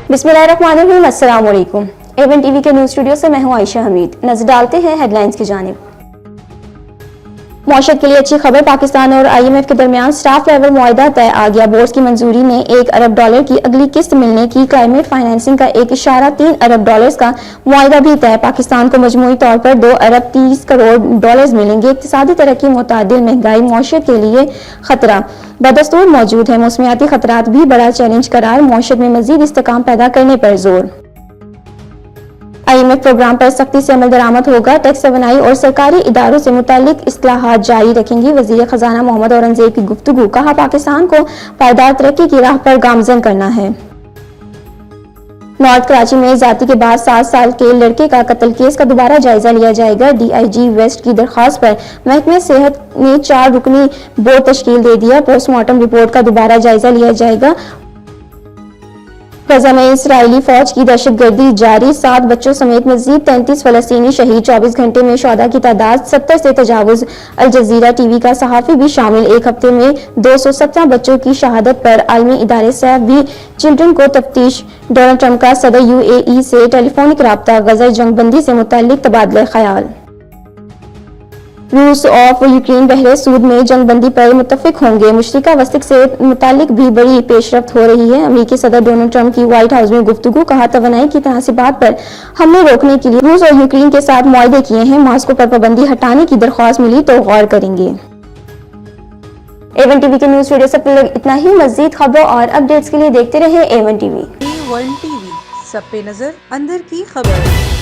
बिस्मिल्लाहिर्रहमानिर्रहीम, अस्सलाम वालेकुम। A1 टीवी के न्यूज़ स्टूडियो से मैं हूं आयशा हमीद। नजर डालते हैं हेडलाइंस की जानिब। मौशत के लिए अच्छी खबर, पाकिस्तान और IMF के दरमियान स्टाफ लेवल मुआहदा तय आ गया। बोर्ड की मंजूरी ने $1 अरब की अगली किस्त मिलने की। क्लाइमेट फाइनेंसिंग का $1.3 अरब का मुआहदा भी तय। पाकिस्तान को मजमूई तौर पर $2 अरब 30 करोड़ मिलेंगे। इक्तिसादी तरक्की, मुतअद्दिल महंगाई मौशत के लिए खतरा बदस्तूर मौजूद है। मौसमियाती खतरात भी बड़ा चैलेंज करार, मौशत में मजीद इस्तेकाम पैदा करने पर जोर। IMF प्रोग्राम पर सख्ती से अमल दरामद होगा। टैक्स तवानाई और सरकारी इदारों से मुतालिक इस्लाहात जारी रखेंगी। वजीर खजाना मोहम्मद औरंगजेब की गुफ्तगू, कहा पाकिस्तान को पायदार तरक्की की राह पर गामजन करना है। नॉर्थ कराची में जाति के बाद 7 साल के लड़के का कत्ल केस का दोबारा जायजा लिया जाएगा। DIG वेस्ट की दरख्वास्त पर महकमे सेहत ने 4 रुकनी बोर्ड तश्कील दे दिया। पोस्टमार्टम रिपोर्ट का दोबारा जायजा लिया जाएगा। गजा में इसराइली फौज की दहशतगर्दी जारी, 7 बच्चों समेत मजीद 33 फलस्तीनी शहीद। 24 घंटे में शुहदा की तादाद 70 से तजावुज। अल जजीरा TV का सहाफ़ी भी शामिल। एक हफ्ते में 217 बच्चों की शहादत पर आलमी इदारे सेव दी चिल्ड्रन को तफ्तीश। डोनाल्ड ट्रंप का सदर UAE से टेलीफोनिक राब्ता। गजा जंगबंदी से मुताल्लिक तबादला ख्याल। रूस और यूक्रेन बहरे सूद में जंगबंदी पर मुत्तफिक होंगे। मुश्तरका वस्तिक से मुतालिक भी बड़ी पेशरफ्त हो रही है। अमेरिकी सदर डोनाल्ड ट्रंप की व्हाइट हाउस में गुफ्तगू, कहा तवानाई की तनासिबात पर हमले रोकने के लिए रूस और यूक्रेन के साथ मुआहदे किए हैं। मॉस्को पर पाबंदी हटाने की दरख्वास्त मिली तो गौर करेंगे। A1 TV के न्यूज़ स्टूडियो से इतना ही। मजीद खबरों और अपडेट्स के लिए देखते रहे A1 TV। A1 TV, सब पे नजर, अंदर की खबर।